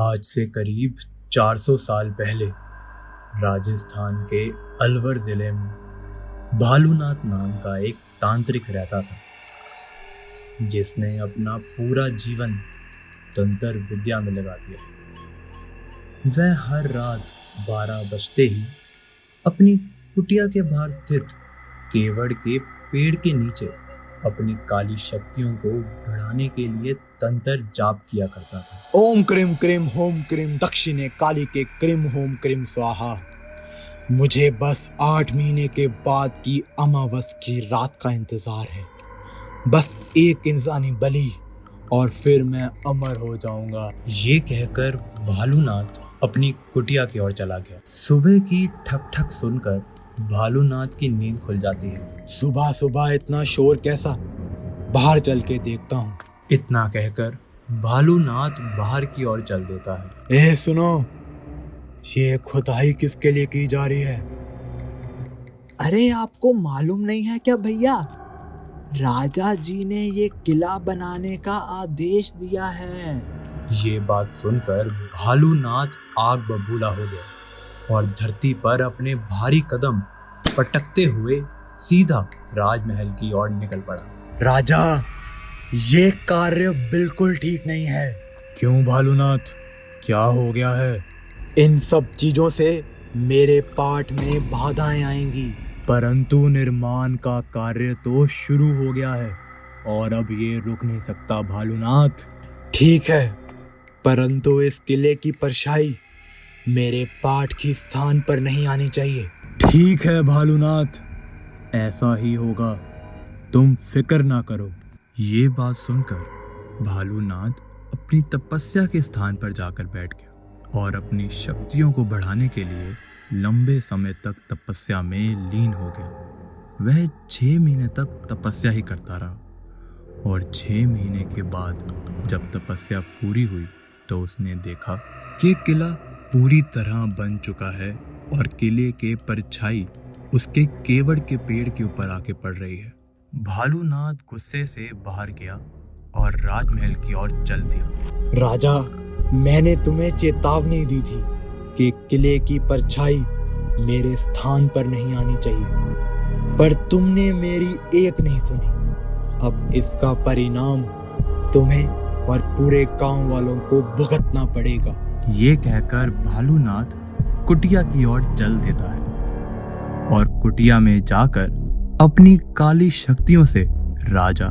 आज से करीब 400 साल पहले राजस्थान के अलवर जिले में भालूनाथ नाम का एक तांत्रिक रहता था जिसने अपना पूरा जीवन तंत्र विद्या में लगा दिया। वह हर रात 12 बजते ही अपनी कुटिया के बाहर स्थित केवड़ के पेड़ के नीचे अपनी काली शक्तियों को बढ़ाने के लिए तंत्र जाप किया करता था। ओम क्रीम क्रीम होम क्रीम दक्षिणे काली के क्रीम होम क्रीम स्वाहा। मुझे बस 8 महीने के बाद की अमावस की रात का इंतजार है। बस एक इंसानी बलि और फिर मैं अमर हो जाऊंगा। ये कहकर भालूनाथ अपनी कुटिया की ओर चला गया। सुबह की ठक ठक सुनकर भालूनाथ की नींद खुल जाती है। सुबह सुबह इतना शोर कैसा? बाहर चल के देखता हूँ। इतना कहकर भालूनाथ बाहर की ओर चल देता है। ए सुनो, ये खुदाई किसके लिए की जा रही है? अरे आपको मालूम नहीं है क्या भैया, राजा जी ने ये किला बनाने का आदेश दिया है। ये बात सुनकर भालूनाथ आग बबूला हो गया और धरती पर अपने भारी कदम पटकते हुए सीधा राजमहल की ओर निकल पड़ा। राजा, ये कार्य बिल्कुल ठीक नहीं है। क्यों भालूनाथ, क्या हो गया है? इन सब चीजों से मेरे पाठ में बाधाएं आएंगी। परंतु निर्माण का कार्य तो शुरू हो गया है और अब ये रुक नहीं सकता भालूनाथ। ठीक है, परंतु इस किले की परछाई मेरे पाठ की स्थान पर नहीं आनी चाहिए। ठीक है भालूनाथ, ऐसा ही होगा, तुम फिक्र ना करो। ये बात सुनकर भालूनाथ अपनी तपस्या के स्थान पर जाकर बैठ गया और अपनी शक्तियों को बढ़ाने के लिए लंबे समय तक तपस्या में लीन हो गया। वह 6 महीने तक तपस्या ही करता रहा और 6 महीने के बाद जब तपस्या पूरी हुई तो उसने देखा कि किला पूरी तरह बन चुका है और किले के परछाई उसके केवड़ के पेड़ के ऊपर आके पड़ रही है। भालूनाथ गुस्से से बाहर गया और राजमहल की ओर चल दिया। राजा, मैंने तुम्हें चेतावनी दी थी कि किले की परछाई मेरे स्थान पर नहीं आनी चाहिए, पर तुमने मेरी एक नहीं सुनी। अब इसका परिणाम तुम्हें और पूरे गांव वालों को भुगतना पड़ेगा। ये कहकर भालूनाथ कुटिया की ओर चल देता है और कुटिया में जाकर अपनी काली शक्तियों से राजा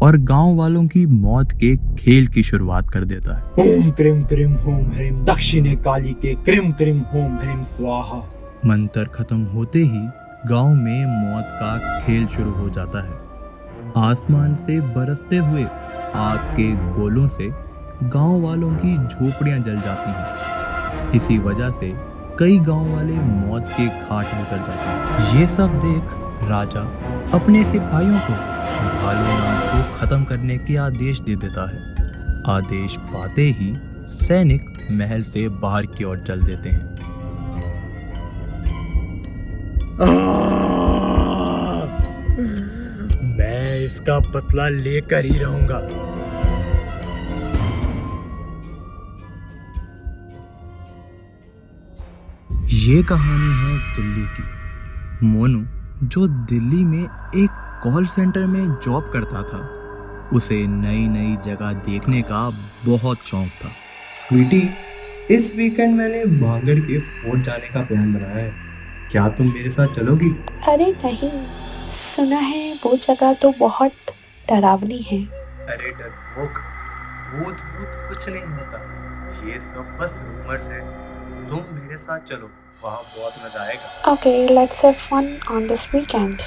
और गांव वालों की मौत के खेल की शुरुआत कर देता है। ओम क्रीम क्रीम होम ह्रीम दक्षिणे काली के क्रीम क्रीम होम ह्रीम स्वाहा। मंत्र खत्म होते ही गांव में मौत का खेल शुरू हो जाता है। आसमान से बरसते हुए आग के गोलों से गांव वालों की झोपड़ियां जल जाती हैं। इसी वजह से कई गांव वाले मौत के घाट में उतर जाते हैं। ये सब देख राजा अपने सिपाहियों को भालूनाथ को खत्म करने के आदेश दे देता है। आदेश पाते ही सैनिक महल से बाहर की ओर चल देते हैं। मैं इसका बदला लेकर ही रहूंगा। ये कहानी है दिल्ली की। मोनू, जो दिल्ली में एक कॉल सेंटर में जॉब करता था, उसे नई नई जगह देखने का बहुत शौक था। स्वीटी, इस वीकेंड मैंने भांगड़ के फोर्ट जाने का प्लान बनाया है। क्या तुम मेरे साथ चलोगी? अरे नहीं, सुना है वो जगह तो बहुत डरावनी है। अरे डरपोक, भूत भूत कुछ नहीं होता, ये सब बस रूमर्स है। तुम मेरे साथ चलो, वहाँ बहुत मजा आएगा। Okay, let's have fun on this weekend.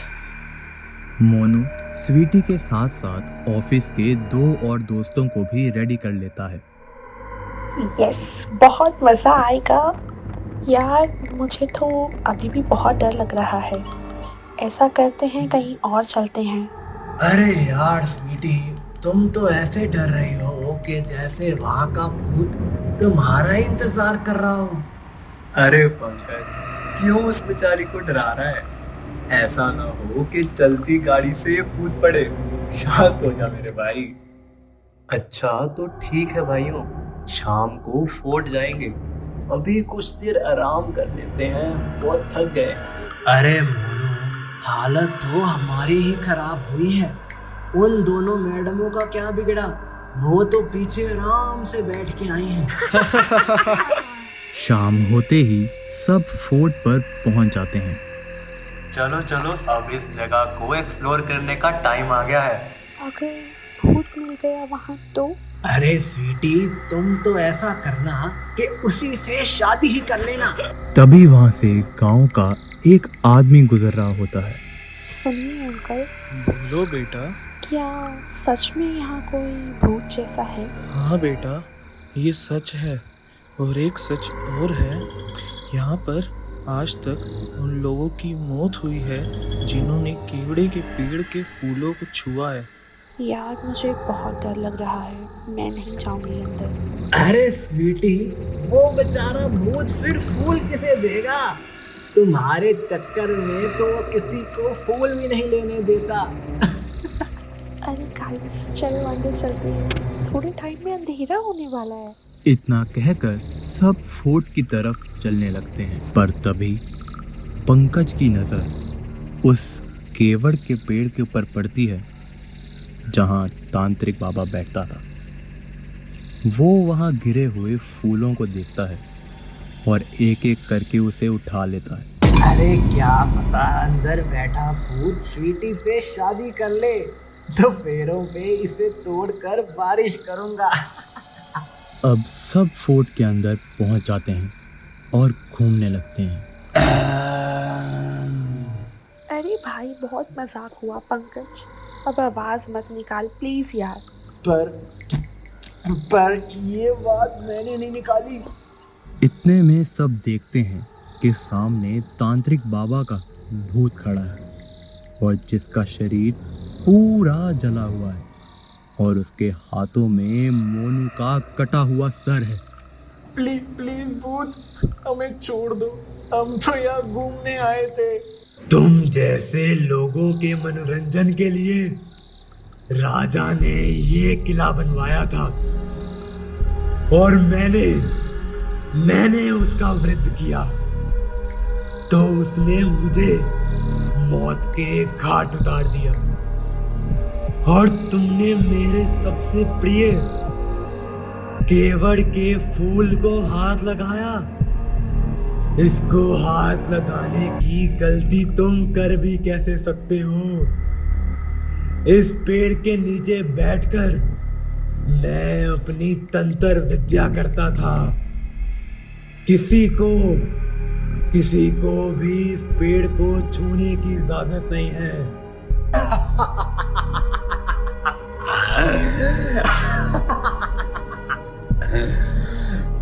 Monu Sweety के साथ साथ ऑफिस के 2 और दोस्तों को भी रेडी कर लेता है। यस, बहुत मजा आएगा। यार, मुझे तो अभी भी बहुत डर लग रहा है। ऐसा करते हैं, कहीं और चलते हैं। अरे यार स्वीटी, तुम तो ऐसे डर रही हो कि जैसे वहाँ का भूत तुम्हारा इंतजार कर रहा हो। अरे पंकज, क्यों उस बेचारी को डरा रहा है? ऐसा ना हो कि चलती गाड़ी से कूद पड़े। शांत हो जा मेरे भाई। अच्छा तो ठीक है भाइयों, शाम को फोर्ट जाएंगे। अभी कुछ देर आराम कर लेते हैं, बहुत थक गए हैं। अरे मोनू, हालत तो हमारी ही खराब हुई है। उन दोनों मैडमों का क्या बिगड़ा? वो तो पीछे आराम से बैठ के आई हैं। शाम होते ही सब फोर्ट पर पहुंच जाते हैं। चलो चलो, अब इस जगह को एक्सप्लोर करने का टाइम आ गया है। अगर भूत मिल गया वहाँ तो? अरे स्वीटी, तुम तो ऐसा करना कि उसी से शादी ही कर लेना। तभी वहां से गांव का एक आदमी गुजर रहा होता है। सुनिए अंकल, बोलो बेटा। क्या सच में यहाँ कोई भूत जैसा है? हाँ बेटा, ये सच है। और एक सच और है, यहाँ पर आज तक उन लोगों की मौत हुई है जिन्होंने केवड़े के पेड़ के फूलों को छुआ है। यार मुझे बहुत डर लग रहा है, मैं नहीं जाऊंगी अंदर। अरे स्वीटी, वो बेचारा भूत फिर फूल किसे देगा? तुम्हारे चक्कर में तो वो किसी को फूल भी नहीं लेने देता। अरे गाइस, चलो अंदर चलते हैं, थोड़े टाइम में अंधेरा होने वाला है। इतना कहकर सब फोर्ट की तरफ चलने लगते हैं, पर तभी पंकज की नजर उस केवड़ के पेड़ के ऊपर पड़ती है जहां तांत्रिक बाबा बैठता था। वो वहां गिरे हुए फूलों को देखता है और एक एक करके उसे उठा लेता है। अरे क्या पता अंदर बैठा भूत स्वीटी से शादी कर ले, तो पैरों पे इसे तोड़कर बारिश करूंगा। अब सब फोर्ट के अंदर पहुंच जाते हैं और घूमने लगते हैं। अरे भाई, बहुत मजाक हुआ पंकज, अब आवाज मत निकाल प्लीज यार। पर ये बात मैंने नहीं निकाली। इतने में सब देखते हैं कि सामने तांत्रिक बाबा का भूत खड़ा है और जिसका शरीर पूरा जला हुआ है और उसके हाथों में मोनू का कटा हुआ सर है। प्लीज प्लीज भूत, हमें छोड़ दो, हम तो यहाँ घूमने आए थे। तुम जैसे लोगों के मनोरंजन के लिए राजा ने ये किला बनवाया था और मैंने उसका वृद्ध किया, तो उसने मुझे मौत के घाट उतार दिया और तुमने मेरे सबसे प्रिय केवड़ के फूल को हाथ लगाया। इसको हाथ लगाने की गलती तुम कर भी कैसे सकते हो? इस पेड़ के नीचे बैठकर मैं अपनी तंत्र विद्या करता था। किसी को भी इस पेड़ को छूने की इजाजत नहीं है।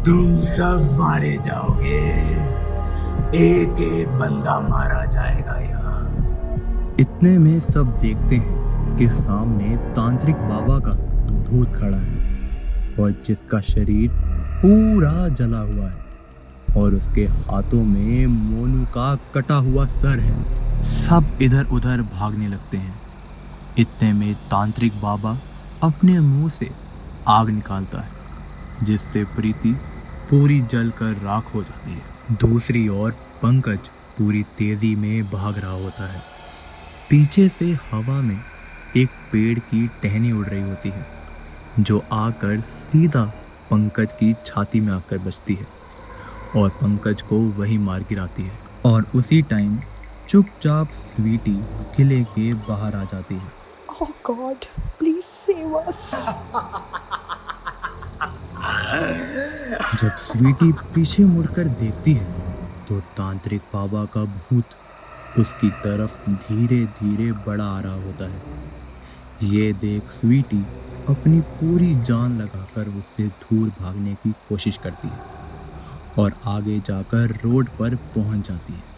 तुम सब मारे जाओगे, एक एक बंदा मारा जाएगा यहाँ। इतने में सब देखते हैं कि सामने तांत्रिक बाबा का भूत खड़ा है और जिसका शरीर पूरा जला हुआ है और उसके हाथों में मोनू का कटा हुआ सर है। सब इधर उधर भागने लगते हैं। इतने में तांत्रिक बाबा अपने मुंह से आग निकालता है जिससे प्रीति पूरी जलकर राख हो जाती है। दूसरी ओर पंकज पूरी तेजी में भाग रहा होता है। पीछे से हवा में एक पेड़ की टहनी उड़ रही होती है जो आकर सीधा पंकज की छाती में आकर बजती है और पंकज को वही मार गिराती है। और उसी टाइम चुपचाप स्वीटी किले के बाहर आ जाती है। ओह गॉड, प्लीज सेव अस। जब स्वीटी पीछे मुड़कर देखती है तो तांत्रिक बाबा का भूत उसकी तरफ धीरे धीरे बढ़ा आ रहा होता है। ये देख स्वीटी अपनी पूरी जान लगाकर उससे दूर भागने की कोशिश करती है और आगे जाकर रोड पर पहुंच जाती है।